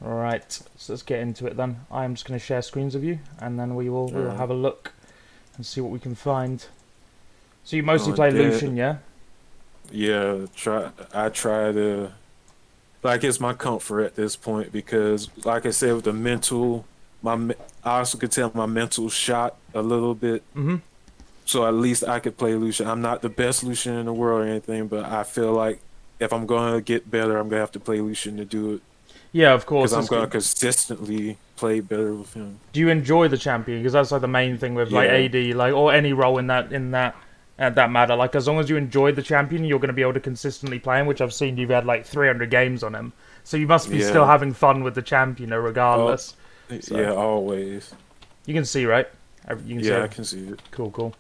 Alright, so let's get into it then. I'm just going to share screens with you, and then we'll Alright. have a look and see what we can find. So you mostly On play dead. Lucian, yeah? Yeah, I try to like it's my comfort at this point because like I said with the mental I also could tell my mental shot a little bit. Mm-hmm. So at least I could play Lucian. I'm not the best Lucian in the world or anything, but I feel like if I'm going to get better, I'm going to have to play Lucian to do it Yeah, of because course. I'm It's going to good. consistently play better with him. Do you enjoy the champion? Because that's like the main thing with like Yeah. AD, like or any role in that at that matter. Like as long as you enjoy the champion, you're going to be able to consistently play him. Which I've seen you've had like 300 games on him, so you must be still Yeah. having fun with the champion, Oh, regardless. So yeah, always. you can see, right? You can see. Yeah, I can see it. Cool, cool.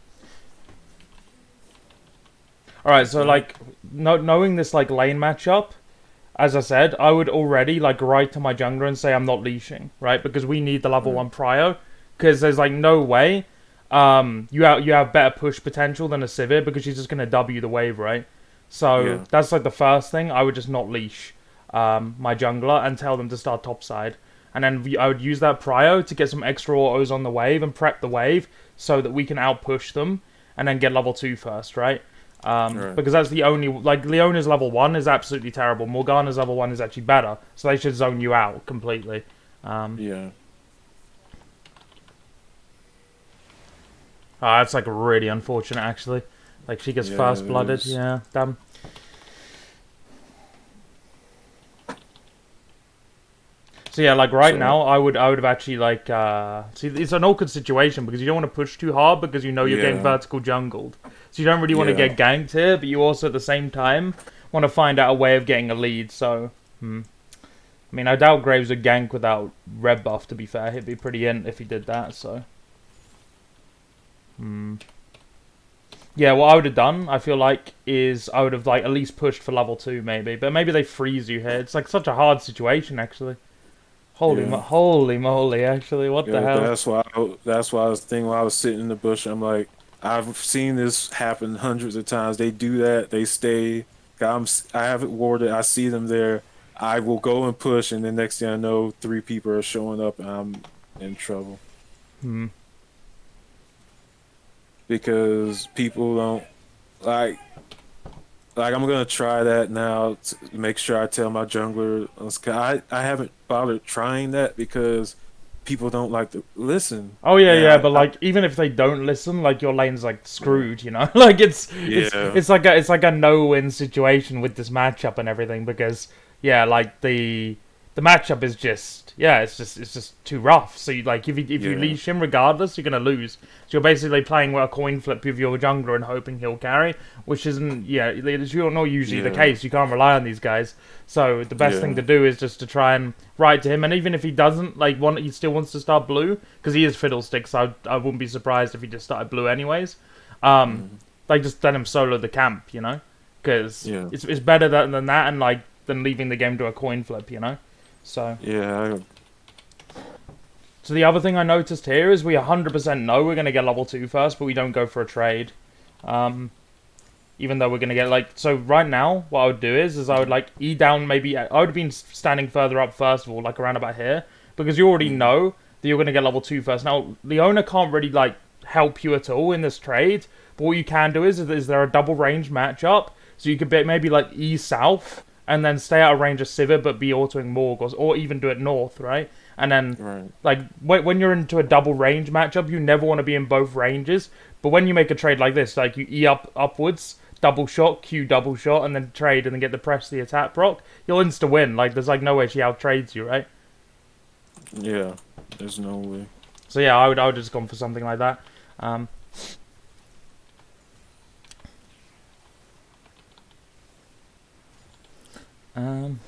All right, so Yeah. like knowing this like lane matchup, as I said, I would already like write to my jungler and say I'm not leashing, right? Because we need the level Right. one prio. Because there's like no way, you have better push potential than a Sivir because she's just gonna W the wave, right? So Yeah. that's like the first thing. I would just not leash, my jungler and tell them to start topside, and then I would use that prio to get some extra autos on the wave and prep the wave so that we can outpush them and then get level two first, right? Right. Because that's the only like Leona's level one is absolutely terrible. Morgana's level one is actually better, so they should zone you out completely. Um, Yeah. that's like really unfortunate actually. Like she gets Yeah, it first blooded. is. Yeah, damn. So yeah, like right So, now, I would have actually like see it's an awkward situation because you don't want to push too hard because you know you're getting yeah. vertical jungled. So you don't really want to Yeah. get ganked here, but you also at the same time want to find out a way of getting a lead. So, I mean, I doubt Graves would gank without red buff. To be fair, he'd be pretty in if he did that. So, yeah, what I would have done, I feel like, is I would have like at least pushed for level two, maybe. But maybe they freeze you here. It's like such a hard situation, actually. Yeah. Holy moly! Actually, what the Yeah, hell? that's why I was thinking while I was sitting in the bush, I'm like, I've seen this happen hundreds of times. They do that, they stay. I have it warded, I see them there. I will go and push, and the next thing I know, three people are showing up, and I'm in trouble Hmm. because people don't like. Like I'm gonna try that now to make sure I tell my jungler. I haven't bothered trying that because people don't like to listen, Oh yeah, and yeah, but I like even if they don't listen, like your lane's like screwed, you know. Like yeah. it's like a no-win situation with this matchup and everything because yeah, like the matchup is just yeah, it's just too rough. So you, like if you Yeah, leash him regardless, you're gonna lose. So you're basically playing a coin flip with your jungler and hoping he'll carry, which isn't yeah, it's not usually the yeah, case. You can't rely on these guys. So the best thing yeah, to do is just to try and write to him, and even if he doesn't like want, he still wants to start blue because he is fiddlesticks. I wouldn't be surprised if he just started blue anyways. Um, mm, like just let him solo the camp, you know, because yeah, it's better than that and like than leaving the game to a coin flip, you know. So yeah, so the other thing I noticed here is we 100% know we're gonna get level two first, but we don't go for a trade. Um, even though we're gonna get like so right now what I would do is I would like E down maybe I would have been standing further up first of all like around about here because you already mm, know that you're gonna get level two first. Now Leona can't really like help you at all in this trade, but what you can do is there a double range matchup so you could be, maybe like E south and then stay out of range of Sivir but be autoing Morg or even do it north, right? And then right, like when you're into a double range matchup, you never want to be in both ranges. But when you make a trade like this, like you E upwards, double shot, Q double shot, and then trade, and then get the press the attack proc, you'll insta win. Like there's like no way she out trades you, right? yeah. There's no way. So yeah, I would just gone for something like that. Um, um,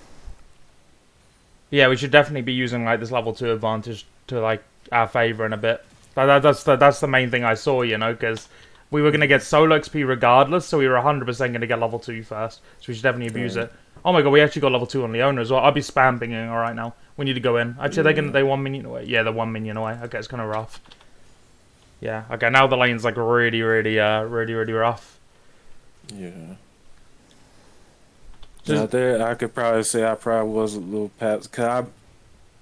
yeah, we should definitely be using like this level two advantage to like our favor in a bit. That's the main thing I saw, you know, because we were gonna Mm, get solo XP regardless, so we were 100% gonna get level two first. So we should definitely abuse right, it. Oh my god, we actually got level two on Leona as well. I'll be spam pinging all right now. We need to go in. Actually, yeah, they 1 minion away. Yeah, they're 1 minion away. Okay, it's kind of rough. Yeah. Okay, now the lane's like really rough. yeah. Now Just there, I could probably say I probably was a little past. Cause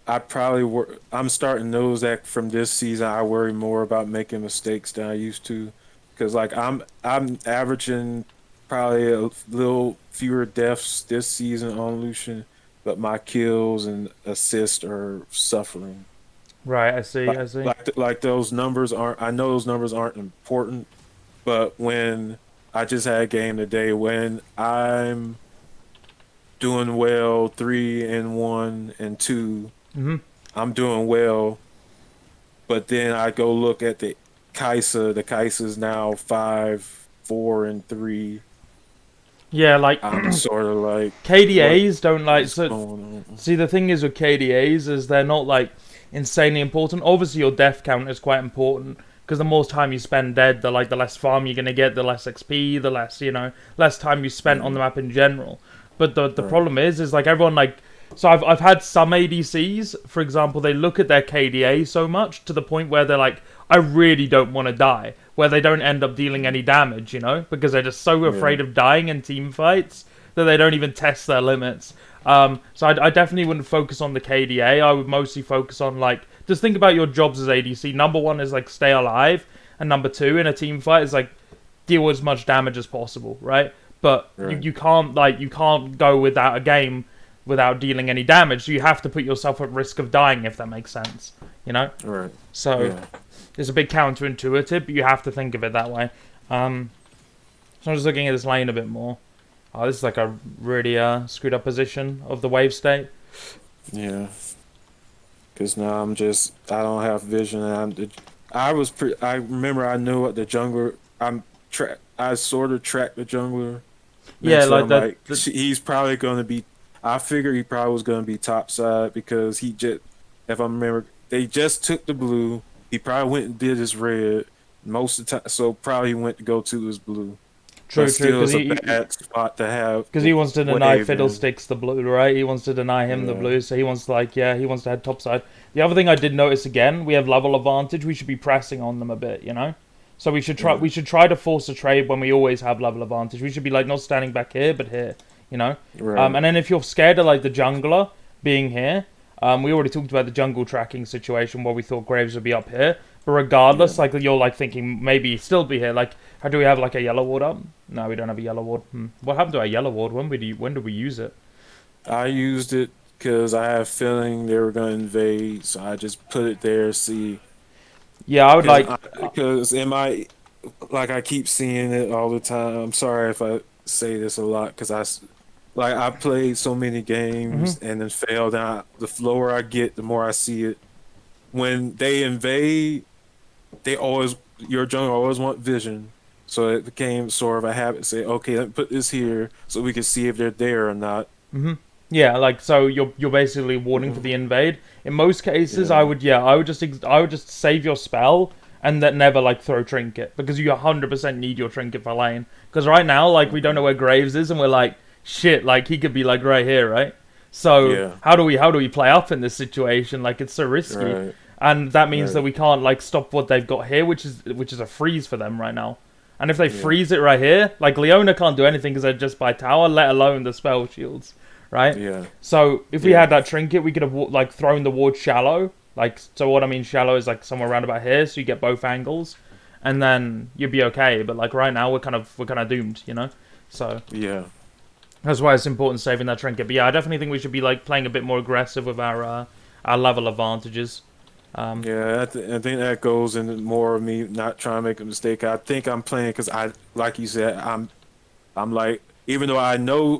I'm starting to notice that from this season. I worry more about making mistakes than I used to, because like I'm averaging probably a little fewer deaths this season on Lucian, but my kills and assists are suffering. Right, I see, Like I see. like those numbers aren't. I know those numbers aren't important, but when I just had a game today when I'm doing well, 3 and 1 and 2. Hmm. I'm doing well, but then I go look at the Kaisa. The Kaisa's now 5, 4 and 3. Yeah, like I'm sort of like, what KDAs don't like is so. going on? See, the thing is with KDAs is they're not like insanely important. Obviously, your death count is quite important because the more time you spend dead, the less farm you're gonna get, the less XP, the less less time you spent on Yeah, the map in general. But the right. problem is like everyone like. So I've had some ADCs, for example, they look at their KDA so much to the point where they're like, I really don't want to die, where they don't end up dealing any damage, because they're just so Yeah, afraid of dying in team fights that they don't even test their limits. So I definitely wouldn't focus on the KDA. I would mostly focus on like just think about your jobs as ADC. Number one is like stay alive, and number two in a team fight is like deal as much damage as possible, right? But right. you can't go without a game without dealing any damage. So you have to put yourself at risk of dying if that makes sense, you know. Right. So Yeah. it's a bit counterintuitive, but you have to think of it that way. So I'm just looking at this lane a bit more. Oh, this is like a really screwed up position of the wave state. Yeah. Because now I don't have vision. I remember I knew what the jungler. I sort of tracked the jungler Yeah, mentally. like I'm that. like, he's probably going to be. I figured he probably was going to be top side because if I remember, they just took the blue. He probably went and did his red most of the time, so probably went to go to his blue. But True, true. still, it's a bad spot to have Because he wants to deny wave in. Fiddlesticks the blue, right? He wants to deny him the Yeah, blue, so he wants to he wants to head topside. The other thing I did notice again, we have level advantage. We should be pressing on them a bit. So yeah, we should try to force a trade when we always have level advantage. We should be like not standing back here, but here. right. And then if you're scared of like the jungler being here, we already talked about the jungle tracking situation where we thought Graves would be up here. But Yeah. regardless, like you're like thinking maybe he'd still be here. Like, how do we have like a yellow ward up? No, we don't have a yellow ward. What happened to our yellow ward? When did we use it? I used it because I have a feeling they were going to invade, so I just put it there. See, Yeah, I would like. because like I keep seeing it all the time. I'm sorry if I say this a lot because like I played so many Mhm. games and then failed. And the lower I get, the more I see it. When they invade, they always your jungle always want vision. So it became sort of a habit. Say, okay, let me put this here so we can see if they're there or not. Yeah, like so you're basically warding for the invade. In most cases, Yeah, I would just save your spell and then never like throw trinket because you 100% need your trinket for lane. Because right now, like we don't know where Graves is, and we're like shit, like he could be like right here, right? So yeah, how do we play up in this situation? Like it's so risky, right, and that means that right, we can't like stop what they've got here, which is a freeze for them right now. And if they yeah, freeze it right here, like Leona can't do anything because they're just by tower, let alone the spell shields, right? yeah, So if we yeah, had that trinket, we could have like thrown the ward shallow. Like so, what I mean shallow is like somewhere around about here, so you get both angles, and then you'd be okay. But like right now, we're kind of doomed. So yeah. that's why it's important saving that trinket. But yeah, I definitely think we should be like playing a bit more aggressive with our level advantages. Um, Yeah, I think that goes into more of me not trying to make a mistake. I think I'm playing because like you said, I'm like, even though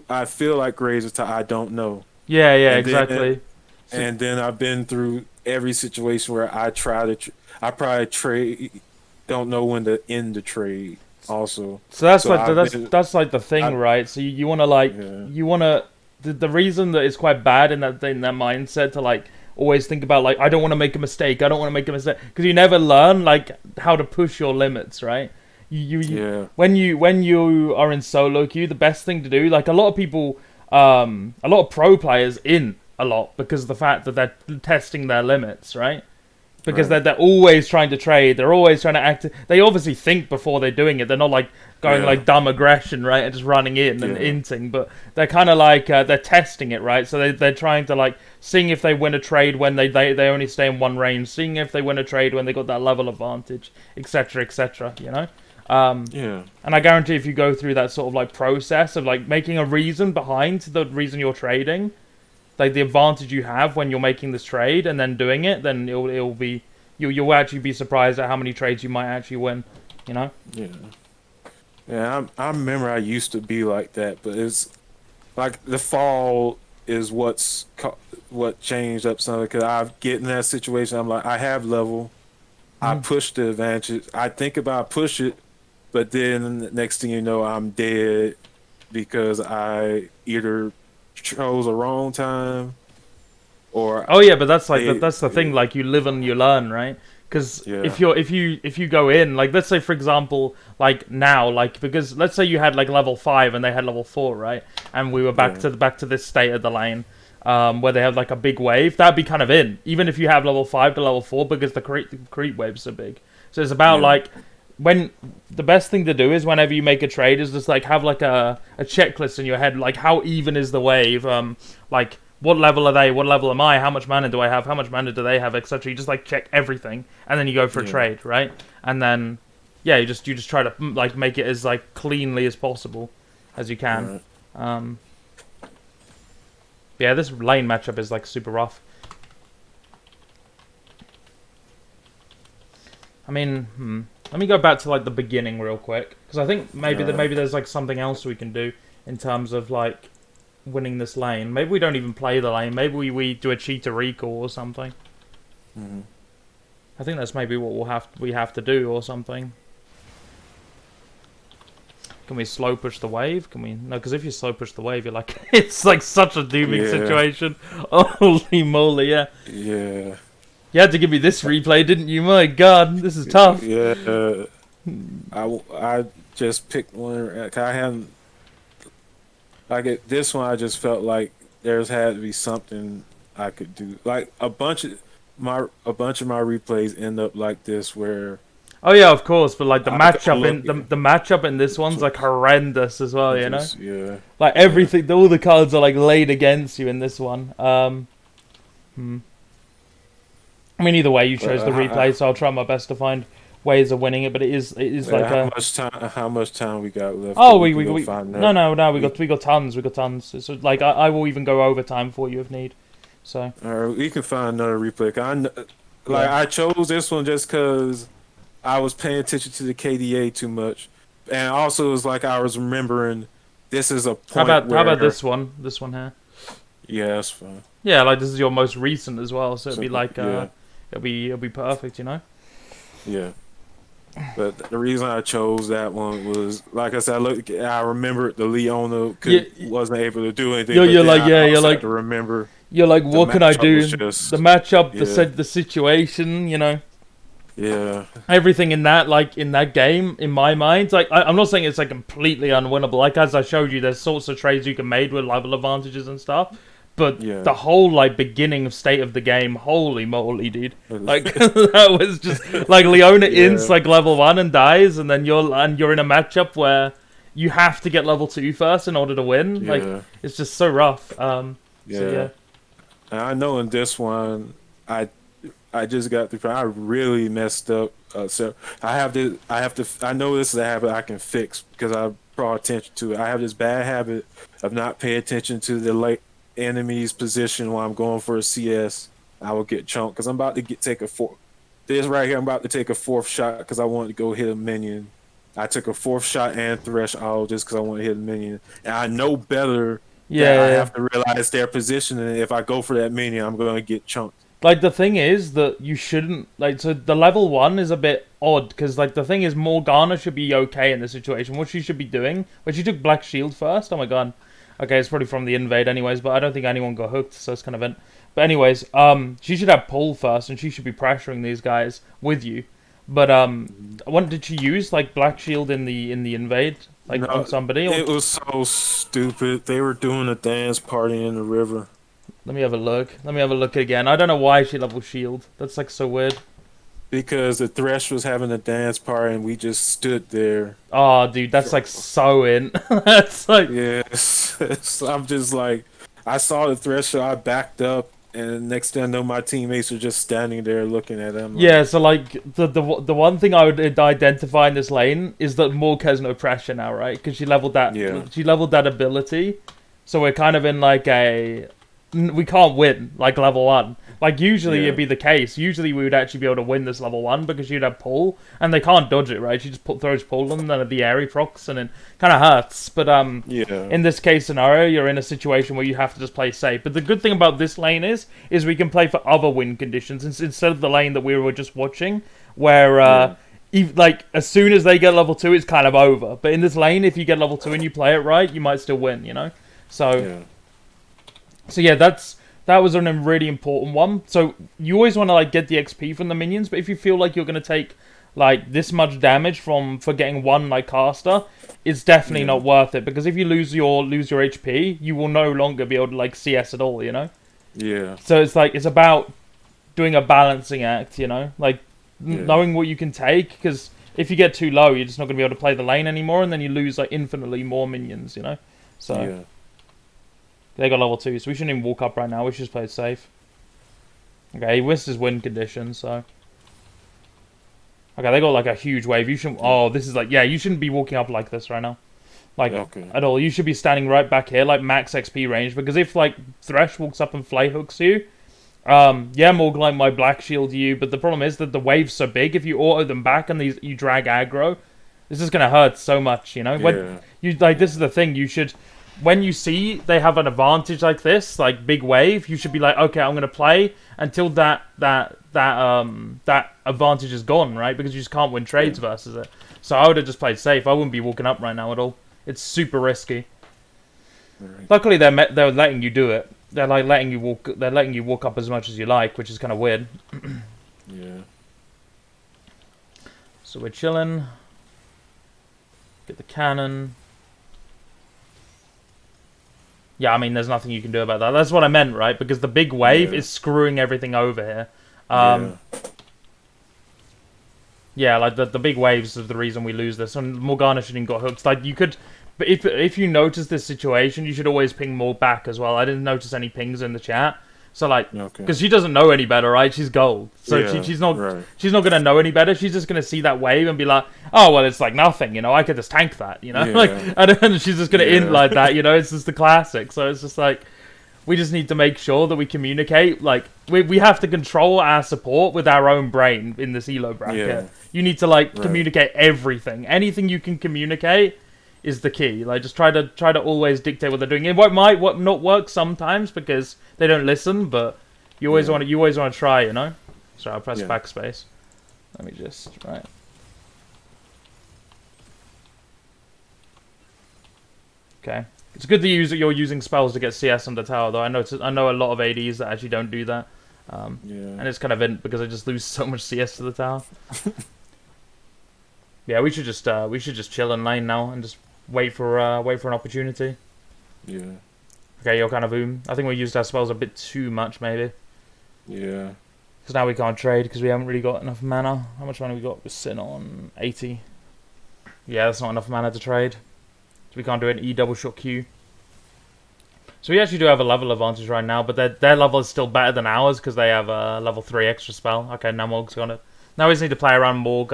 I feel like Graves is I don't know. yeah, yeah, And then, exactly. So, I've been through every situation where I try to, I probably trade, don't know when to end the trade also. so that's So like I've been, that's like the thing, I, right? So you want to like yeah, you want to the reason that it's quite bad in that mindset to like always think about like I don't want to make a mistake. I don't want to make a mistake because you never learn like how to push your limits, right? yeah, When you are in solo queue, the best thing to do, like a lot of people, a lot of pro players in a lot because of the fact that they're testing their limits, right? because Right. they're always trying to trade. They're always trying to act. They obviously think before they're doing it. They're not like going Yeah. like dumb aggression, right, and just running in and Yeah. inting. But they're kind of like they're testing it, right? So they're trying to like seeing if they win a trade when they only stay in one range, seeing if they win a trade when they got that level advantage, etc. etc. You know. Yeah. And I guarantee if you go through that sort of like process of like making a reason behind the reason you're trading, like the advantage you have when you're making this trade and then doing it, then it'll be you'll actually be surprised at how many trades you might actually win. You know? Yeah. Yeah. I remember I used to be like that, but it's like the fall is what changed up something because I get in that situation. I'm like, I have level. I Mhm. push the advantage. I think about push it, but then the next thing you know, I'm dead because I either chose a wrong time or Oh yeah, but that's like they. that's the thing. Like you live and you learn, right? Because Yeah. if you go in like let's say for example like now like because let's say you had like level 5 and they had level 4 right and we were Yeah. back to this state of the lane where they have like a big wave that'd be kind of in even if you have level 5 to level 4 because the creep waves are big so it's about Yeah. like when the best thing to do is whenever you make a trade is just like have like a checklist in your head like how even is the wave like what level are they? What level am I? How much mana do I have? How much mana do they have? Etc. You just like check everything, and then you go for a Yeah. trade, right? And then, yeah, you just try to like make it as like cleanly as possible as you can. Right. Um, yeah, this lane matchup is like super rough. I mean, let me go back to like the beginning real quick because I think maybe there's like something else we can do in terms of like winning this lane. Maybe we don't even play the lane. Maybe we do a cheater recall or something. Mm-hmm. I think that's maybe what we have to do or something. Can we slow push the wave? Can we? No, because if you slow push the wave, you're like it's like such a dooming Yeah. situation. Holy moly, yeah. Yeah. You had to give me this replay, didn't you? My God, this is tough. Yeah. I just picked one. I hadn't like this one. I just felt like there's had to be something I could do. Like a bunch of my replays end up like this where Oh yeah, of course, but like the I could matchup look in the matchup in this one's like horrendous as well, you know? just yeah. Like everything all the cards are like laid against you in this one. I mean either way you chose the replay, so I'll try my best to find ways of winning it, but it is like a How much time we got left? Oh, We can go find that. no, we got tons, we got tons. So like I will even go overtime for you if need. So Or we can find another replay. Yeah. I chose this one just because I was paying attention to the KDA too much, and also it was like I was remembering this is a point how about where this one? This one here. yeah, that's fine. Yeah, like this is your most recent as well, so it'd be like yeah, it'll be perfect, you know? yeah. But the reason I chose that one was, like I said, I remembered the Leona Yeah, wasn't able to do anything. you're But then like I yeah, you're also had like to remember the what can I matchup do? was The just matchup, yeah, the situation, you know, yeah, everything in that game, in my mind, like I'm not saying it's like completely unwinnable. Like as I showed you, there's sorts of trades you can make with level advantages and stuff. But yeah. the whole like beginning state of the game, holy moly, dude! Like that was just like Leona Yeah. ints like level 1 and dies, and then you're in a matchup where you have to get level 2 first in order to win. Yeah. Like it's just so rough. So yeah. And I know in this one, I just got through. I really messed up. So I have this. I have to. I know this is a habit I can fix because I brought attention to it. I have this bad habit of not paying attention to the late enemy's position while I'm going for a CS. I will get chunked because I'm about to take a fourth. This right here, I'm about to take a fourth shot because I wanted to go hit a minion. I took a fourth shot and thresh all just because I want to hit a minion, and I know better. Yeah, I have to realize their position, and if I go for that minion, I'm going to get chunked. Like the thing is that you shouldn't like so the level 1 is a bit odd because like the thing is Morgana should be okay in this situation. What she should be doing, but she took Black Shield first. Oh my god. Okay, it's probably from the invade anyways, but I don't think anyone got hooked, so it's kind of it. But anyways, she should have pull first, and she should be pressuring these guys with you. But what did she use like Black Shield in the invade, like No, on somebody? It was so stupid. They were doing a dance party in the river. Let me have a look. Let me have a look again. I don't know why she level shield. That's like so weird. because the Thresh was having a dance party and we just stood there. Oh, dude, that's like So, so in. That's like, yes, so I'm just like, I saw the Thresh, so I backed up, and next thing I know, my teammates are just standing there looking at him yeah. like, So like the one thing I would identify in this lane is that Morg has no pressure now, right? Because yeah, she leveled that ability, so we're kind of in like we can't win like level 1. Like usually yeah, it'd be the case. Usually we would actually be able to win this level 1 because you'd have pull and they can't dodge it, right? She just throws pull and then the airy procs and it kind of hurts. But yeah, in this case scenario, you're in a situation where you have to just play safe. But the good thing about this lane is we can play for other win conditions instead of the lane that we were just watching, where yeah, like as soon as they get level 2, it's kind of over. But in this lane, if you get level 2 and you play it right, you might still win. You know, so. yeah, So yeah, that was a really important one. So you always want to like get the XP from the minions, but if you feel like you're gonna take like this much damage for getting one like caster, it's definitely yeah, not worth it because if you lose your HP, you will no longer be able to like CS at all. You know. yeah, So it's like it's about doing a balancing act. You know, like yeah, knowing what you can take because if you get too low, you're just not gonna be able to play the lane anymore, and then you lose like infinitely more minions. You know. So. yeah. They got level 2, so we shouldn't even walk up right now. We should just play it safe. Okay, he missed his win condition, so... Okay, they got like a huge wave. You shouldn't... Oh, this is like... Yeah, you shouldn't be walking up like this right now. Like, Okay. at all. You should be standing right back here, like max XP range. Because if, like, Thresh walks up and flay hooks you... yeah, Morgline might black shield you, but the problem is that the wave's so big, if you auto them back and you drag aggro, this is gonna hurt so much, you know? Yeah. When you like, this is the thing, you should... When you see they have an advantage like this, like big wave, you should be like, okay, I'm gonna play until that advantage is gone, right? Because you just can't win trades versus it. So I would have just played safe. I wouldn't be walking up right now at all. It's super risky. Right. Luckily, they're letting you do it. They're like letting you walk. They're letting you walk up as much as you like, which is kind of weird. Yeah. So we're chilling. Get the cannon. Yeah, I mean, there's nothing you can do about that. That's what I meant, right? Because the big wave is screwing everything over here. Yeah. Yeah, like the big waves is the reason we lose this. And Morgana shouldn't got hooked. Like you could, but if you notice this situation, you should always ping more back as well. I didn't notice any pings in the chat, so like, Okay. because she doesn't know any better, right? She's gold, so Yeah, she's not right. she's not gonna know any better. She's just gonna see that wave and be like, oh well, it's like nothing, you know. I could just tank that, you know. Yeah. Like, and she's just gonna Yeah. int like that, you know. It's just the classic. So it's just like. We just need to make sure that we communicate. Like, we have to control our support with our own brain in this elo bracket. Yeah. You need to, like, Right. communicate everything. Anything you can communicate is the key. Like, just try to always dictate what they're doing. It might not work sometimes because they don't listen, but you always want to try, you know? Sorry, I'll press backspace. Let me just, right. Okay. It's good that you're using spells to get CS on the tower, though. I know a lot of ADs that actually don't do that, and it's kind of in because I just lose so much CS to the tower. Yeah, we should just chill in lane now and just wait for an opportunity. Yeah. Okay, you're kind of boom. I think we used our spells a bit too much, maybe. Yeah. Because now we can't trade because we haven't really got enough mana. How much mana we got? We're sitting on 80. Yeah, that's not enough mana to trade. So we can't do an E double shot Q. So we actually do have a level advantage right now, but their level is still better than ours because they have a level 3 extra spell. Okay, now Morg's got it. Now we just need to play around Morg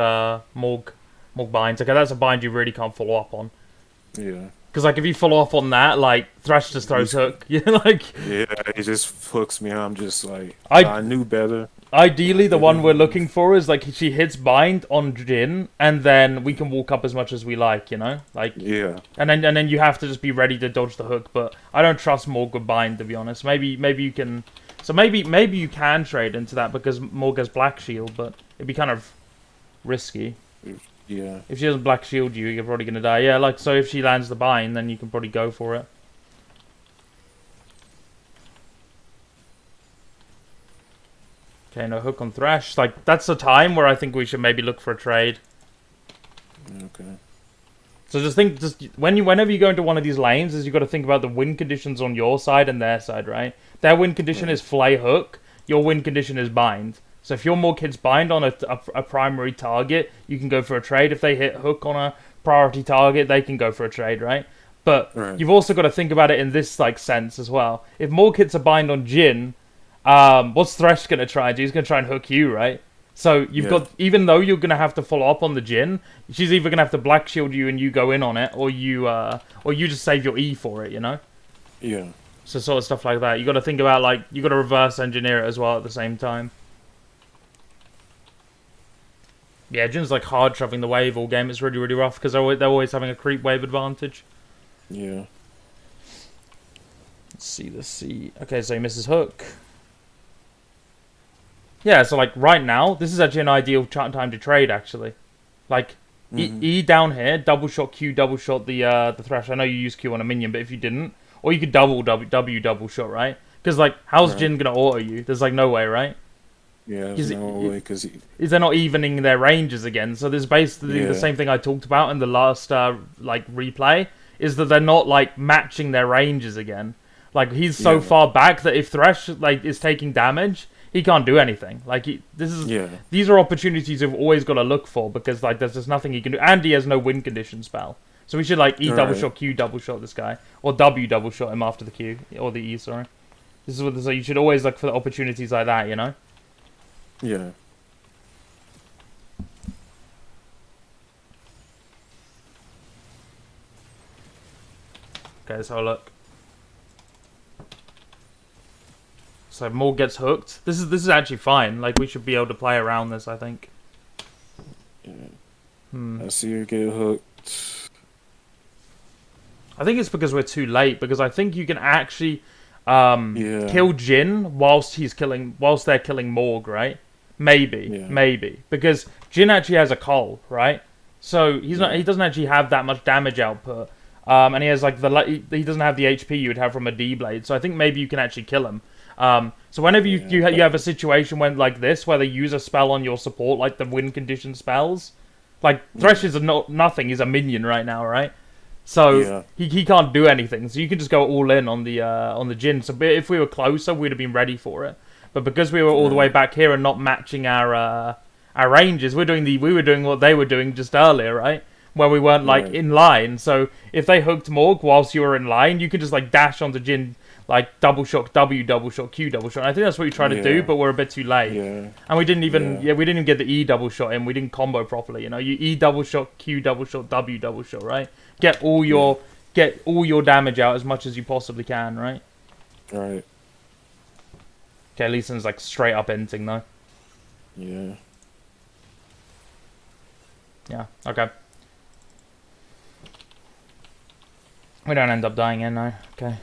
binds. Okay, that's a bind you really can't follow up on. Yeah. Because like if you follow up on that, like Thresh just throws hook. Yeah, like Yeah, it just hooks me. I'm just like, I I knew better. ideally the one we're looking for is like she hits bind on Jin, and then we can walk up as much as we like, you know, like Yeah. and then you have to just be ready to dodge the hook. But I don't trust Morg with bind, to be honest. Maybe you can. So maybe you can trade into that because Morg has black shield, but it'd be kind of risky. Yeah. If she doesn't black shield you, you're probably gonna die. Yeah, like so if she lands the bind, then you can probably go for it. Okay, no hook on Thresh. Like that's the time where I think we should maybe look for a trade. Okay. So whenever you go into one of these lanes, is you got to think about the win conditions on your side and their side, right? Their win condition is flay hook. Your win condition is bind. So if your more kids bind on a primary target, you can go for a trade. If they hit hook on a priority target, they can go for a trade, right? But Right. you've also got to think about it in this like sense as well. If more kids are bind on Jin, what's Thresh gonna try and do? He's gonna try and hook you, right? So you've got, even though you're gonna have to follow up on the Jin, she's either gonna have to black shield you and you go in on it, or you just save your E for it, you know? Yeah. So sort of stuff like that. You got to think about like you got to reverse engineer it as well at the same time. Yeah, Jin's like hard shoving the wave all game. It's really really rough because they're always having a creep wave advantage. Yeah. Let's see the C. Okay, so he misses hook. Yeah, so like right now, this is actually an ideal time to trade actually. Like E down here, double shot Q, double shot the Thresh. I know you use Q on a minion, but if you didn't, or you could W double shot, right? Because like, how's Right. Jin gonna auto you? There's like no way, right? Yeah. There's no way because Is they're not evening their ranges again? So there's basically the same thing I talked about in the last like replay. Is that they're not like matching their ranges again? Like he's so far back that if Thresh like is taking damage, he can't do anything. Like these are opportunities you've always got to look for because like there's just nothing he can do, and he has no win condition spell. So we should like E double shot, Q double shot this guy, or W double shot him after the Q or the E. Sorry, this is what so you should always look for the opportunities like that, you know. Yeah. Okay, let's have a look. So Morg gets hooked. This is actually fine. Like we should be able to play around this, I think. I see her get hooked. I think it's because we're too late. Because I think you can actually kill Jin whilst they're killing Morg, right? Maybe because Jin actually has a cull, right? So he doesn't actually have that much damage output, and he has like he doesn't have the HP you would have from a D blade. So I think maybe you can actually kill him. So whenever you have a situation when like this where they use a spell on your support, like the win condition spells, like Thresh is nothing. He's a minion right now, right? So he can't do anything. So you can just go all in on the Jin. So if we were closer, we'd have been ready for it. But because we were all the way back here and not matching our ranges, we were doing what they were doing just earlier, right? Where we weren't like in line. So if they hooked Morg whilst you were in line, you could just like dash onto Jin, like double shot W, double shot Q, double shot. And I think that's what we tried to do, but we're a bit too late. Yeah. And we didn't even we didn't even get the E double shot in. We didn't combo properly. You know, you E double shot, Q double shot, W double shot, right? Get all your damage out as much as you possibly can, right? Right. Okay, Leeson's like straight up ending though. Yeah. Yeah. Okay. We don't end up dying in, no. Okay.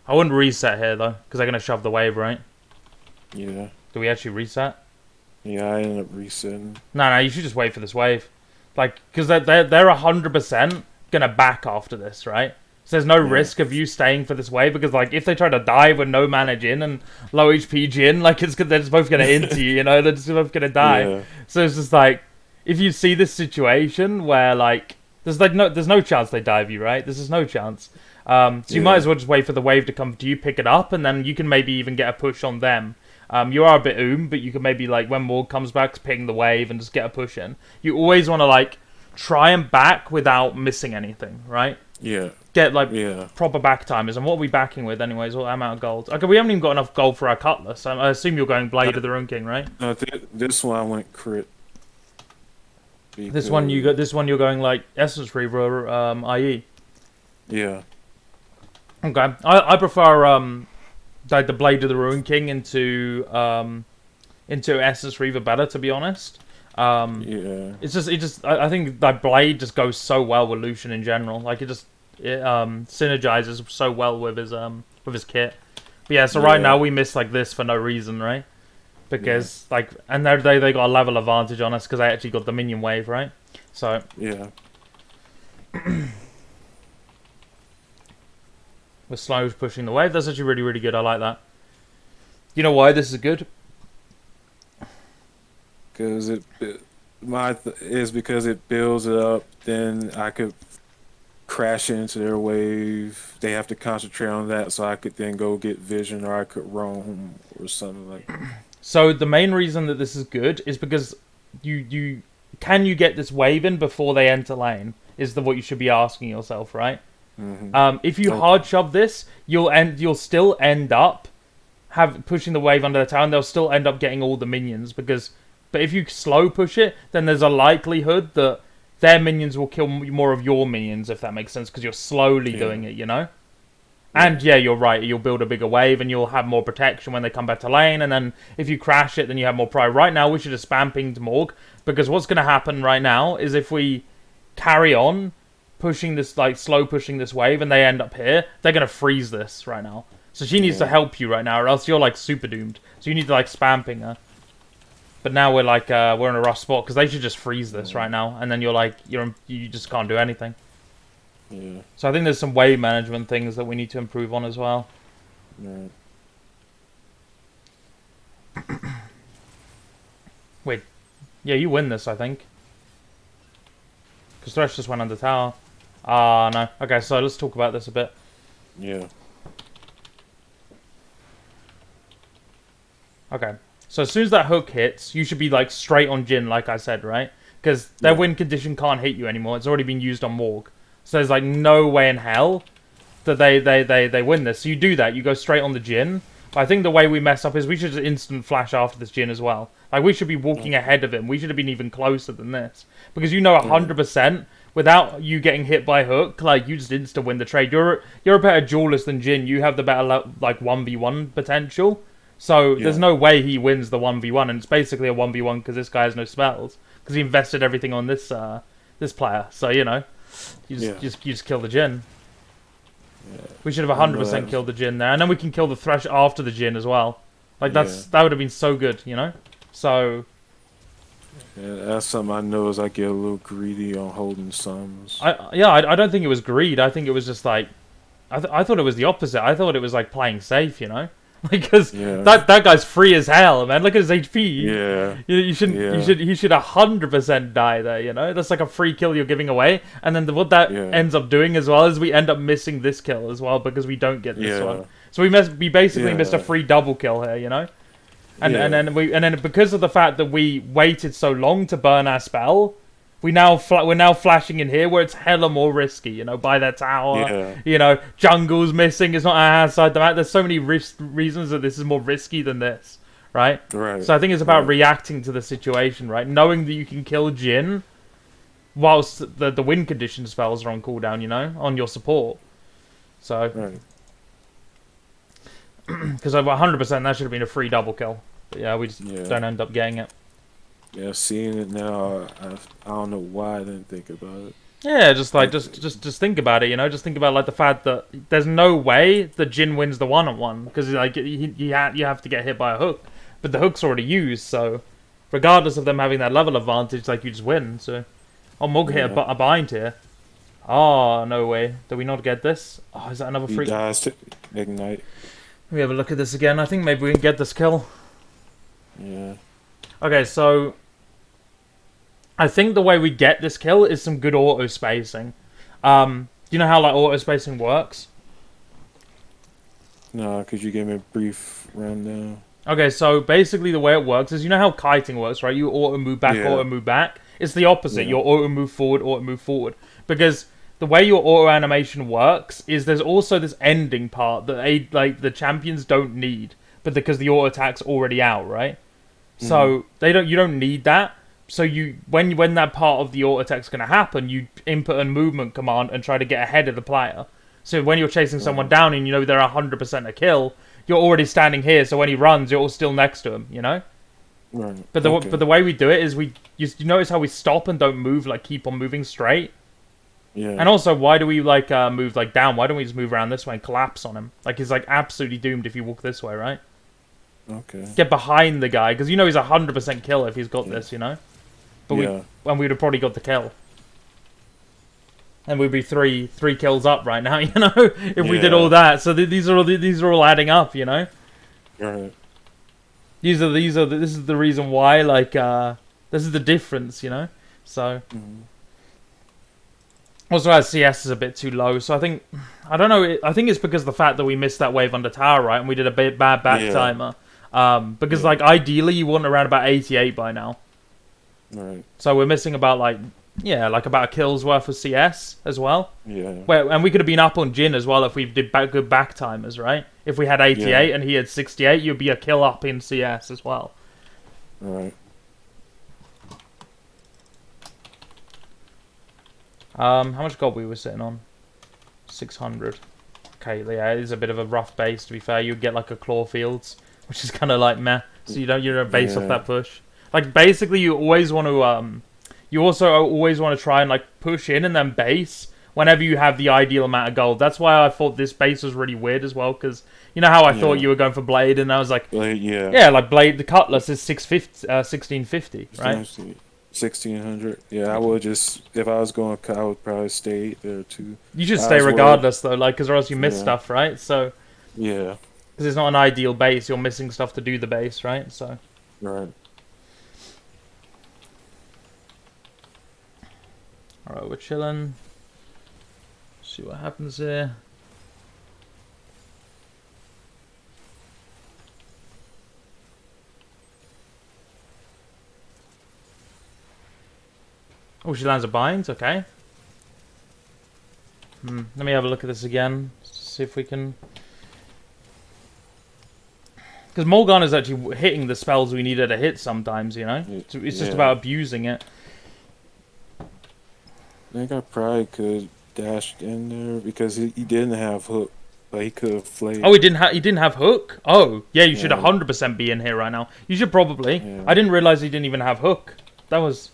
I wouldn't reset here, though, because they're going to shove the wave, right? Yeah. Do we actually reset? Yeah, I ended up resetting. No, you should just wait for this wave. Like, because they're 100% going to back after this, right? So there's no risk of you staying for this wave, because, like, if they try to dive with no mana Jin and low HP Jin, like, they're just both going to into you, you know? They're just both going to die. Yeah. So it's just like, if you see this situation where, like, there's no chance they dive you, right? There's just no chance. So you might as well just wait for the wave to come to you, pick it up, and then you can maybe even get a push on them. You are a bit but you can maybe, like, when Morg comes back, ping the wave and just get a push in. You always want to, like, try and back without missing anything, right? Yeah. Get, like, proper back timers. And what are we backing with, anyways? What amount of gold? Okay, we haven't even got enough gold for our Cutlass. I assume you're going Blade of the Rune King, right? No, this one I went crit. This one you're going, like, Essence Reaver, IE. Yeah. Okay, I prefer like the Blade of the Ruin King into Essence Reaver better, to be honest. I think that Blade just goes so well with Lucian in general. Like it synergizes so well with his kit. But yeah, so right now we miss like this for no reason, right? Because like, and they got a level advantage on us because they actually got the minion wave, right? So yeah. With Slow pushing the wave. That's actually really, really good. I like that. You know why this is good? Because because it builds it up. Then I could crash into their wave. They have to concentrate on that, so I could then go get vision, or I could roam or something like that. So the main reason that this is good is because you can you get this wave in before they enter lane is what you should be asking yourself, right? If you hard shove this, you'll still end up pushing the wave under the tower, and they'll still end up getting all the minions but if you slow push it, then there's a likelihood that their minions will kill more of your minions, if that makes sense, because you're slowly doing it, you know? And yeah, you're right, you'll build a bigger wave and you'll have more protection when they come back to lane, and then if you crash it, then you have more pride. Right now, we should have spam pinged Morg, because what's going to happen right now is if we carry on pushing this, like, slow pushing this wave, and they end up here, they're going to freeze this right now. So she needs to help you right now, or else you're, like, super doomed. So you need to, like, spam ping her. But now we're, like, we're in a rough spot, because they should just freeze this right now, and then you're, like, you just can't do anything. Yeah. So I think there's some wave management things that we need to improve on as well. Right. Wait. Yeah, you win this, I think. Because Thresh just went under tower. Ah, no. Okay, so let's talk about this a bit. Yeah. Okay. So as soon as that hook hits, you should be, like, straight on Jin, like I said, right? Because their win condition can't hit you anymore. It's already been used on Morg. So there's, like, no way in hell that they win this. So you do that. You go straight on the Jin. But I think the way we mess up is we should just instant flash after this Jin as well. Like, we should be walking ahead of him. We should have been even closer than this. Because you know 100%, without you getting hit by hook, like, you just insta-win the trade. You're a better duelist than Jin. You have the better, like, 1v1 potential. So there's no way he wins the 1v1. And it's basically a 1v1 because this guy has no spells. Because he invested everything on this this player. So, you know, you just kill the Jin. Yeah. We should have 100% killed the Jin there. And then we can kill the Thresh after the Jin as well. Like, that would have been so good, you know? So... Yeah, that's something I know is I get a little greedy on holding sums. I don't think it was greed. I think it was just like... I thought it was the opposite. I thought it was like playing safe, you know? Because that guy's free as hell, man. Look at his HP. Yeah. You shouldn't. He should 100% die there. You know, that's like a free kill you're giving away, and then what that ends up doing as well is we end up missing this kill as well because we don't get this one. So we basically missed a free double kill here. You know, and then because of the fact that we waited so long to burn our spell. We're now flashing in here where it's hella more risky, you know, by that tower. You know, jungle's missing. It's not outside the map. There's so many reasons that this is more risky than this, right? Right. So I think it's about reacting to the situation, right? Knowing that you can kill Jin whilst the win condition spells are on cooldown, you know, on your support. So, because over 100% that should have been a free double kill. But yeah, we just don't end up getting it. Yeah, seeing it now, I don't know why I didn't think about it. Yeah, just think about it, you know. Just think about like the fact that there's no way that Jin wins the one-on-one because like you have to get hit by a hook, but the hook's already used. So regardless of them having that level advantage, like you just win. So Morg hit a bind here. Oh no way! Did we not get this? Oh, is that another free? He dies to ignite. Let me have a look at this again. I think maybe we can get this kill. Yeah. Okay, so I think the way we get this kill is some good auto spacing. Do you know how like auto spacing works? No, could you give me a brief rundown? Okay, so basically the way it works is you know how kiting works, right? You auto move back, auto move back. It's the opposite. You auto move forward, because the way your auto animation works is there's also this ending part that like the champions don't need, but because the auto attack's already out, right? So you don't need that. So when that part of the auto attack's going to happen, you input a movement command and try to get ahead of the player. So when you're chasing someone down and you know they're 100% a kill, you're already standing here. So when he runs, you're still next to him. You know. Right. But the way we do it is you notice how we stop and don't move, like keep on moving straight. Yeah. And also, why do we like move like down? Why don't we just move around this way and collapse on him? Like he's like absolutely doomed if you walk this way, right? Okay. Get behind the guy because you know he's 100% kill if he's got this, you know. But we would have probably got the kill, and we'd be three kills up right now, you know, if we did all that. So these are all adding up, you know. Right. This is the reason why, like, this is the difference, you know. So also our CS is a bit too low, so I don't know. I think it's because of the fact that we missed that wave under tower, right, and we did a bit bad back timer. Because like ideally you want around about 88 by now. Right. So we're missing about like about a kill's worth of CS as well. Yeah. And we could have been up on Jin as well if we did good back timers, right? If we had 88 and he had 68, you'd be a kill up in CS as well. Right. How much gold we were sitting on? 600. Okay, yeah, it is a bit of a rough base to be fair. You'd get like a claw fields, which is kind of like meh. So you don't base off that push. Like basically, you always want to you also always want to try and like push in and then base whenever you have the ideal amount of gold. That's why I thought this base was really weird as well, because you know how I thought you were going for blade, and I was like, like blade, the cutlass is 1650, right? 1600. Yeah, I would just, if I was going, I would probably stay there too. You should stay regardless though, like, because or else you miss stuff, right? So yeah, because it's not an ideal base, you're missing stuff to do the base, right? So right. Alright, we're chilling. See what happens here. Oh, she lands a bind, okay. Let me have a look at this again. See if we can... Because Morgana's actually hitting the spells we needed to hit sometimes, you know? It's just about abusing it. I think I probably could dash in there because he didn't have hook, but he could have flayed. Oh, he didn't have hook? Oh, yeah, you should 100% be in here right now. You should probably. Yeah. I didn't realize he didn't even have hook. That was...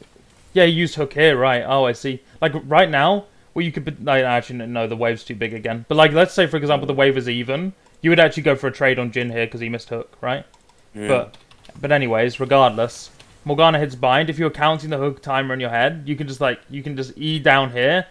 Yeah, he used hook here, right. Oh, I see. Like, right now, well, you could... Like, actually, no, the wave's too big again. But, like, let's say, for example, the wave is even. You would actually go for a trade on Jin here because he missed hook, right? Yeah. But anyways, regardless, Morgana hits bind. If you're counting the hook timer in your head, you can just, like, E down here.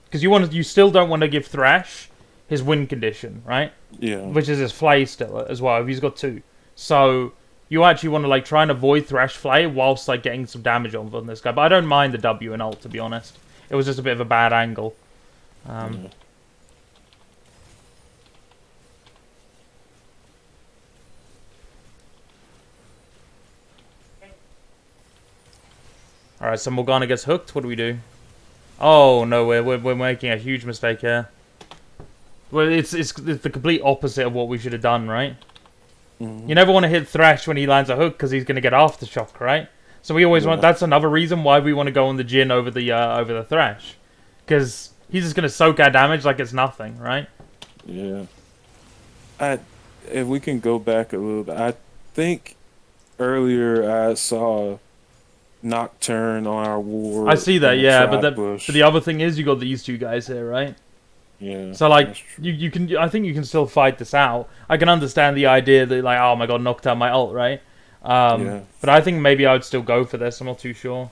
Because you still don't want to give Thresh his win condition, right? Yeah. Which is his flay still, as well, if he's got 2. So... You actually want to like try and avoid Thresh Flay whilst like getting some damage on this guy. But I don't mind the W and ult, to be honest. It was just a bit of a bad angle. Alright, so Morgana gets hooked. What do we do? Oh no, we're making a huge mistake here. Well, it's the complete opposite of what we should have done, right? You never want to hit Thresh when he lands a hook because he's going to get aftershock, right? So we always want... That's another reason why we want to go on the Jin over the Thresh. Because he's just going to soak our damage like it's nothing, right? Yeah. If we can go back a little bit, I think earlier I saw Nocturne on our ward. I see that, yeah, but the other thing is you got these two guys here, right? Yeah. So like you can, I think you can still fight this out. I can understand the idea that like, oh my god, knocked out my ult, right? But I think maybe I would still go for this. I'm not too sure.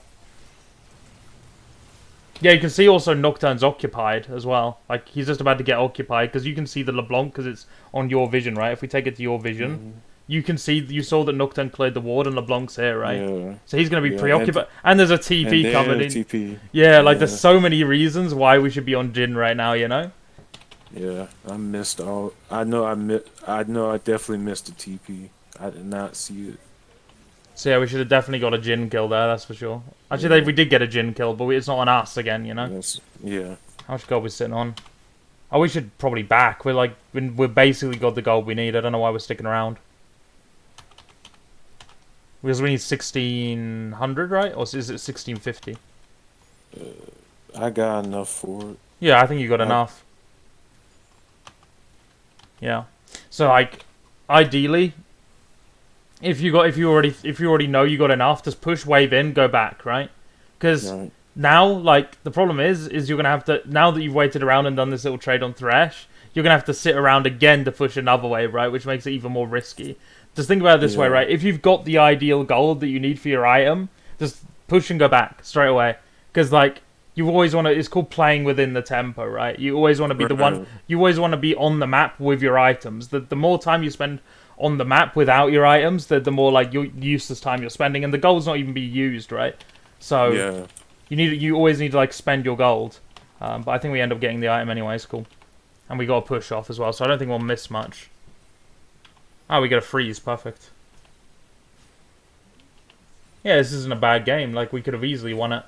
Yeah, you can see also Nocturne's occupied as well. Like he's just about to get occupied because you can see the LeBlanc because it's on your vision, right? If we take it to your vision, you can see you saw that Nocturne cleared the ward and LeBlanc's here, right? Yeah. So he's going to be preoccupied. And there's a TP coming in. TP. Yeah, like there's so many reasons why we should be on Jin right now, you know? Yeah, I missed all. I know I definitely missed the TP. I did not see it. So yeah, we should have definitely got a Jin kill there, that's for sure. Actually, we did get a Jin kill, but it's not on us again, you know? Yes. Yeah. How much gold we sitting on? Oh, we should probably back. We're basically got the gold we need. I don't know why we're sticking around. Because we need 1600, right? Or is it 1650? I got enough for it. Yeah, I think you got enough. Yeah. So like, ideally, if you already know you got enough, just push wave in, go back, right? Because now, like, the problem is you're gonna have to, now that you've waited around and done this little trade on Thresh, you're gonna have to sit around again to push another wave, right? Which makes it even more risky. Just think about it this way, right? If you've got the ideal gold that you need for your item, just push and go back straight away. Because, like, you always want to... It's called playing within the tempo, right? You always want to be the one... You always want to be on the map with your items. The more time you spend on the map without your items, the more, like, useless time you're spending. And the gold's not even be used, right? So, you always need to, like, spend your gold. But I think we end up getting the item anyway. It's cool. And we got a push off as well, so I don't think we'll miss much. Oh, we get a freeze. Perfect. Yeah, this isn't a bad game. Like, we could have easily won it.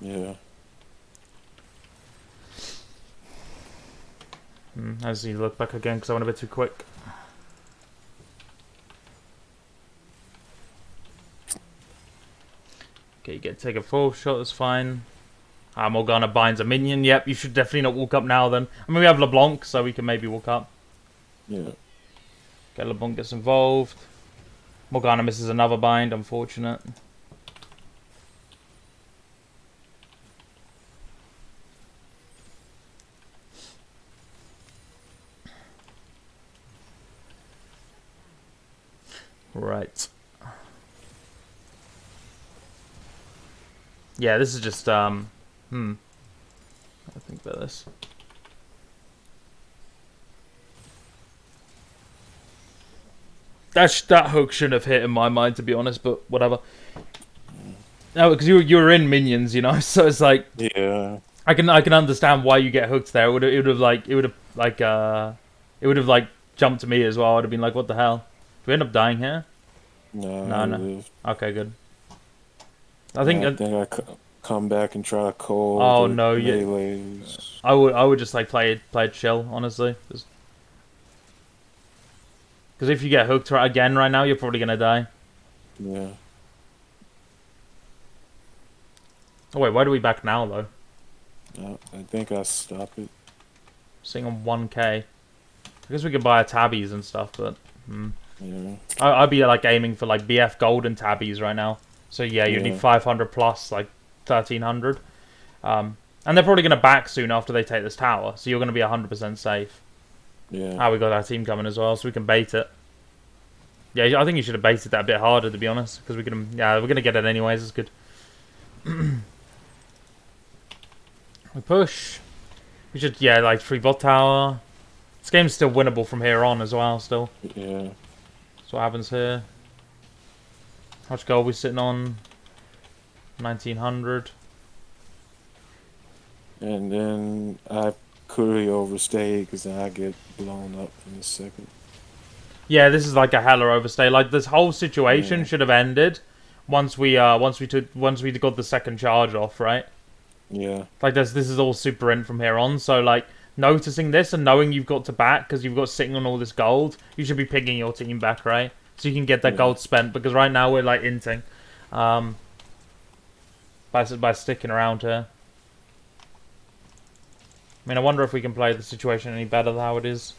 Yeah. I just need to look back again because I went a bit too quick. Okay, you get to take a full shot, that's fine. Morgana binds a minion. Yep, you should definitely not walk up now then. I mean, we have LeBlanc, so we can maybe walk up. Yeah. Okay, LeBlanc gets involved. Morgana misses another bind, unfortunate. Right. Yeah, this is just, I think about this. That hook shouldn't have hit in my mind, to be honest, but whatever. No, because you were in minions, you know, so it's like, Yeah. I can understand why you get hooked there. It would have like jumped to me as well. I'd have been like, what the hell? Do we end up dying here? No. No, I no. lived. Okay, good. I think come back and try to call. Oh no, melees. I would just like play chill, honestly. Because if you get hooked again right now, you're probably gonna die. Yeah. Oh wait, why do we back now though? I think I stopped it. Sitting on 1k. I guess we could buy a tabbies and stuff, but Yeah. I'd be like aiming for like BF gold and tabbies right now. So yeah, you'd need 500 plus like 1300. And they're probably gonna back soon after they take this tower, so you're gonna be 100% safe. Yeah. We got our team coming as well, so we can bait it. Yeah, I think you should have baited that a bit harder, to be honest, because we can. Yeah, we're gonna get it anyways. It's good. We push. We should, yeah, like 3 bot tower. This game's still winnable from here on as well. Still. Yeah. That's what happens here. How much gold we sitting on? 1900. And then I could overstay because then I get blown up in a second. Yeah, this is like a hella overstay. Like this whole situation should have ended once we got the second charge off, right? Yeah. Like this is all super in from here on. So like noticing this and knowing you've got to back because you've got sitting on all this gold, you should be picking your team back, right? So you can get that gold spent because right now we're like inting, by sticking around here. I mean, I wonder if we can play the situation any better than how it is.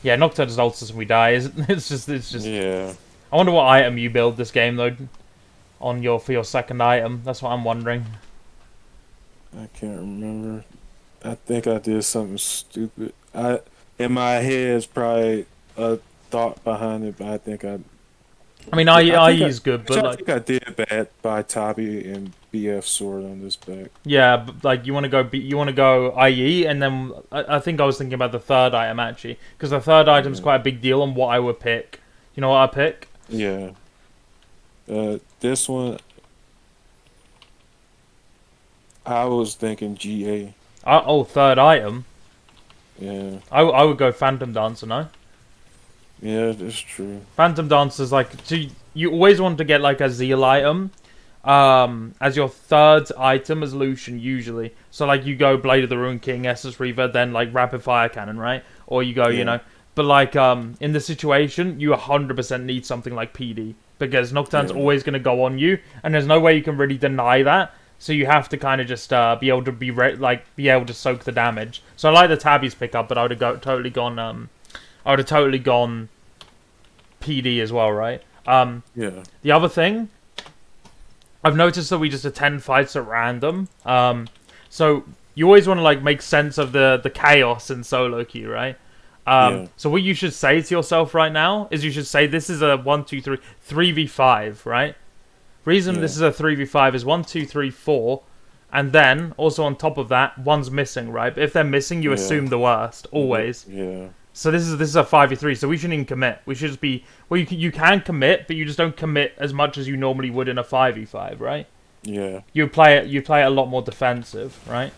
Yeah, Nocturne's ults us and we die. It's just. Yeah. I wonder what item you build this game though, for your second item. That's what I'm wondering. I can't remember. I think I did something stupid. In my head, it's probably a thought behind it, but I think I. I mean, IE is good, but I think I did bad by Tabi and BF sword on this back. Yeah, but like you want to go IE, and then I think I was thinking about the third item actually, because the third item is quite a big deal on what I would pick. You know what I pick? Yeah. This one, I was thinking GA. Third item. Yeah. I would go Phantom Dancer, no? Yeah, that's true. Phantom Dancer's like, so you always want to get like a Zeal item as your third item as Lucian usually. So like you go Blade of the Ruined King, Estus Reaver, then like Rapid Fire Cannon, right? Or you go, you know. But like in this situation, you 100% need something like PD. Because Nocturne's always going to go on you, and there's no way you can really deny that. So you have to kind of just be able to be able to soak the damage. So I like the Tabby's pickup, but I would have totally gone PD as well, right? Yeah. The other thing, I've noticed that we just attend fights at random. So you always want to like make sense of the chaos in solo queue, right? So what you should say to yourself right now is you should say this is a 3v5, right? Reason this is a 3v5 is 1, 2, 3, 4, and then also on top of that, one's missing, right? But if they're missing, you assume the worst always. Yeah. So this is a 5v3, so we shouldn't even commit. We should just be you can commit, but you just don't commit as much as you normally would in a 5v5, right? Yeah. You play it a lot more defensive, right?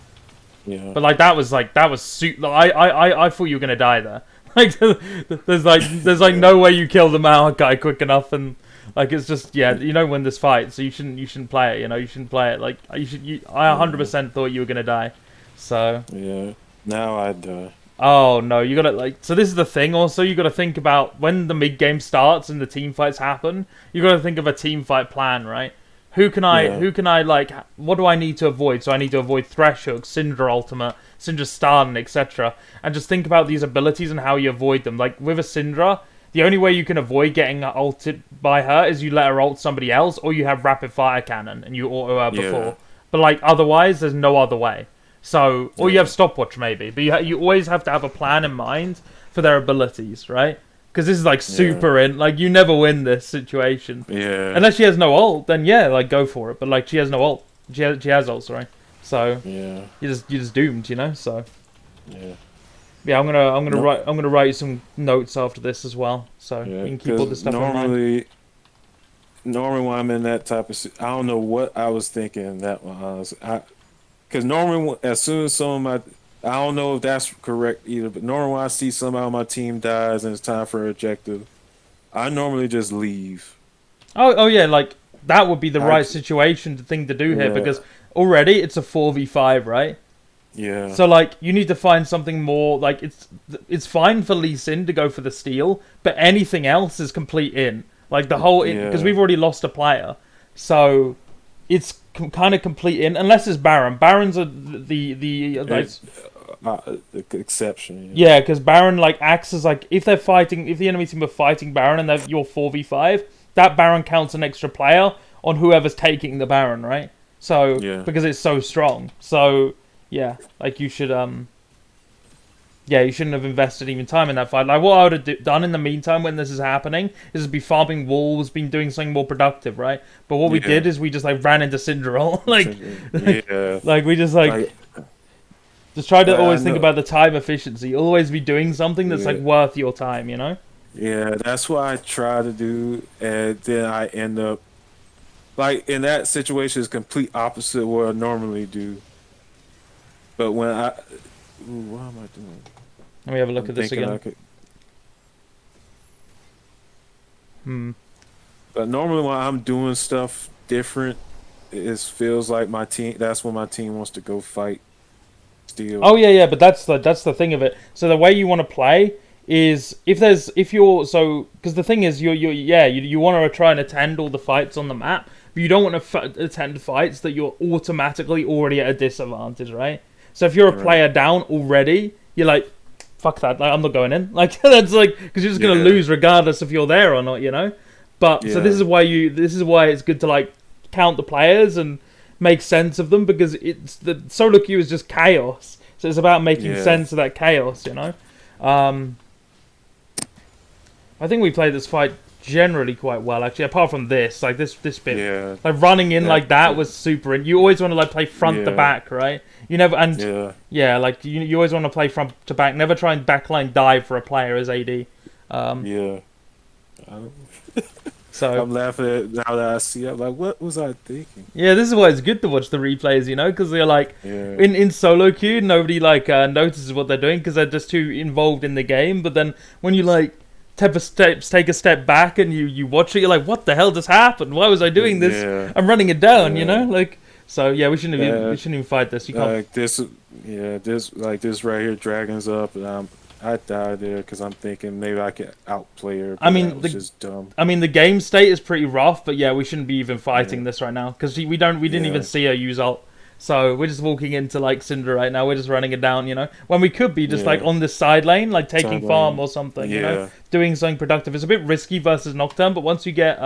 Yeah. But like that was I thought you were gonna die there. Like there's no way you kill the Mao guy quick enough, and Like it's just you don't win this fight, so you shouldn't play it. You know, you shouldn't play it. Like I Yeah. 100% thought you were gonna die. So Yeah. Now I die. oh no, you gotta like. So this is the thing. Also, you gotta think about when the mid game starts and the team fights happen. You gotta think of a team fight plan, right? Yeah. Who can I like? What do I need to avoid? So I need to avoid Thresh Hook, Syndra Ultimate, Syndra Stun, etc. And just think about these abilities and how you avoid them. Like with a Syndra, the only way you can avoid getting ulted by her is you let her ult somebody else, or you have rapid fire cannon and you auto her Yeah. before. But like otherwise, there's no other way. So, or you Yeah. have stopwatch maybe, but you always have to have a plan in mind for their abilities, right? Because this is like Yeah. super in, like you never win this situation Yeah. unless she has no ult. Then yeah, like go for it. But like she has no ult, she has ult, sorry. So Yeah. you're just doomed, you know. So Yeah. yeah, No. I'm gonna write you some notes after this as well, so Yeah. you can keep all this Because stuff in mind. normally when I'm in that type of, I don't know what I was thinking that was. Because normally as soon as some of my, I don't know if that's correct either, but normally when I see somebody on my team dies and it's time for an objective, I normally just leave. Oh yeah, like that would be the I right situation thing to do here yeah. because already it's a 4v5, right? Yeah. So like you need to find something more like it's fine for Lee Sin to go for the steal, but anything else is complete in. Like the whole because Yeah. we've already lost a player. So it's kind of complete in unless it's Baron. Baron's the like, It's the exception. yeah, because Baron like acts as like if they're fighting if the enemy team are fighting Baron and you're 4v5, that Baron counts an extra player on whoever's taking the Baron, right? So Yeah. because it's so strong. So yeah, like you should yeah, you shouldn't have invested even time in that fight. Like what I would have done in the meantime when this is happening is be farming walls, been doing something more productive, right? But what we Yeah. did is we just like ran into Cinderella, Yeah. like we just like just try to I always think know. about the time efficiency. Always be doing something that's Yeah. like worth your time, you know? Yeah, that's what I try to do, and then I end up like in that situation is complete opposite of what I normally do. But when what am I doing? Let me have a look I'm at this thinking I again. could, Hmm. but normally when I'm doing stuff different, it feels like my team. That's when my team wants to go fight. Steal. Oh yeah, but that's the thing of it. So the way you want to play is if you're so because the thing is you want to try and attend all the fights on the map, but you don't want to attend fights that you're automatically already at a disadvantage, right? So if you're a Right. player down already, you're like, fuck that, like I'm not going in, like that's like because you're just gonna Yeah. lose regardless if you're there or not, you know. But so Yeah. this is why it's good to like count the players and make sense of them because it's the solo queue is just chaos. So it's about making Yeah. sense of that chaos, you know. Um, I think we played this fight generally quite well, actually. Apart from this, like this bit, Yeah. like running in Yeah. like that was super. And you always want to like play front to Yeah. back, right? You never and Yeah. yeah, like you always want to play front to back. Never try and backline dive for a player as AD. Yeah. I'm So I'm laughing at now that I see. I'm like, what was I thinking? yeah, this is why it's good to watch the replays, you know, because they're like Yeah. in solo queue, nobody like notices what they're doing because they're just too involved in the game. But then when you like take a step back and you watch it, you're like, what the hell just happened? Why was I doing this? Yeah. I'm running it down, you Yeah. know, like so. Yeah, Yeah. we shouldn't even fight this. You can't. Like this, yeah, this right here, dragons up, and I died there because I'm thinking maybe I could outplay her. But I mean, that was just dumb. I mean, the game state is pretty rough, but yeah, we shouldn't be even fighting Yeah. this right now because we didn't Yeah. even see her use ult. So we're just walking into like Cinder right now. We're just running it down, you know. When we could be just Yeah. like on this side lane, like taking Side farm lane. or something, you Yeah. know, doing something productive. It's a bit risky versus Nocturne, but once you get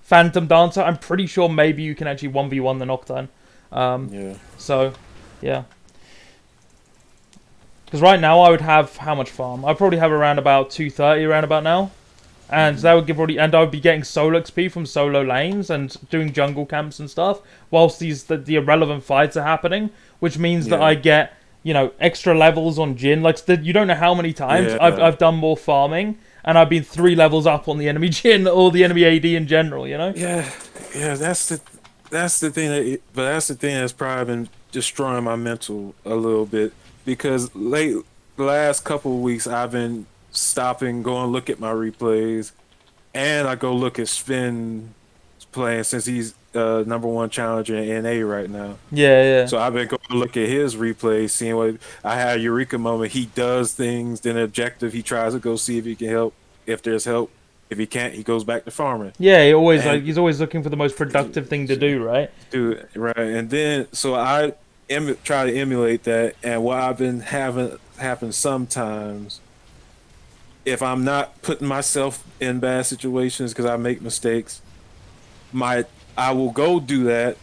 Phantom Dancer, I'm pretty sure maybe you can actually 1v1 the Nocturne. Yeah. So yeah, because right now I would have how much farm? I'd probably have around about 230 around about now. And that would give already, and I would be getting solo XP from solo lanes and doing jungle camps and stuff, whilst the irrelevant fights are happening, which means that Yeah. I get extra levels on Jin. Like you don't know how many times Yeah. I've done more farming, and I've been 3 levels up on the enemy Jin or the enemy AD in general. You know? Yeah. Yeah. That's the thing but that's the thing that's probably been destroying my mental a little bit because the last couple of weeks I've been stopping, going look at my replays, and I go look at Sven playing since he's #1 challenger in NA right now. Yeah, yeah. So I've been going to look at his replays, seeing what I had a Eureka moment. He does things, then objective, he tries to go see if he can help, if there's help. If he can't, he goes back to farming. Yeah, And he's always looking for the most productive thing to do, right? dude, right, and then so I try to emulate that, and what I've been having happen sometimes, if I'm not putting myself in bad situations because I make mistakes, I will go do that,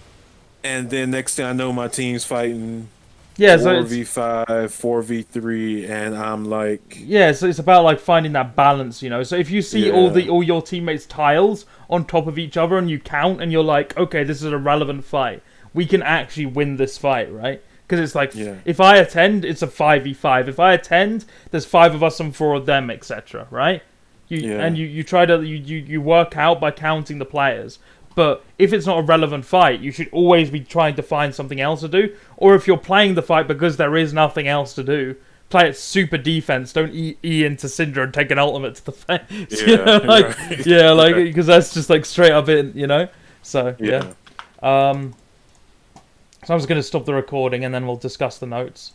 and then next thing I know, my team's fighting Yeah, so four it's v five, 4v3, and I'm like, yeah, so it's about like finding that balance, you know. So if you see yeah, all your teammates' tiles on top of each other and you count and you're like, okay, this is a relevant fight. We can actually win this fight, right? Because it's like yeah, if I attend, it's a 5v5. If I attend, there's 5 of us and 4 of them, etc. Right? yeah, You try to you work out by counting the players. But if it's not a relevant fight, you should always be trying to find something else to do. Or if you're playing the fight because there is nothing else to do, play it super defense. Don't E into Syndra and take an ultimate to the face. You yeah, know, like right. yeah, like because that's just like straight up in, you know. So yeah. Yeah. So I'm just gonna stop the recording and then we'll discuss the notes.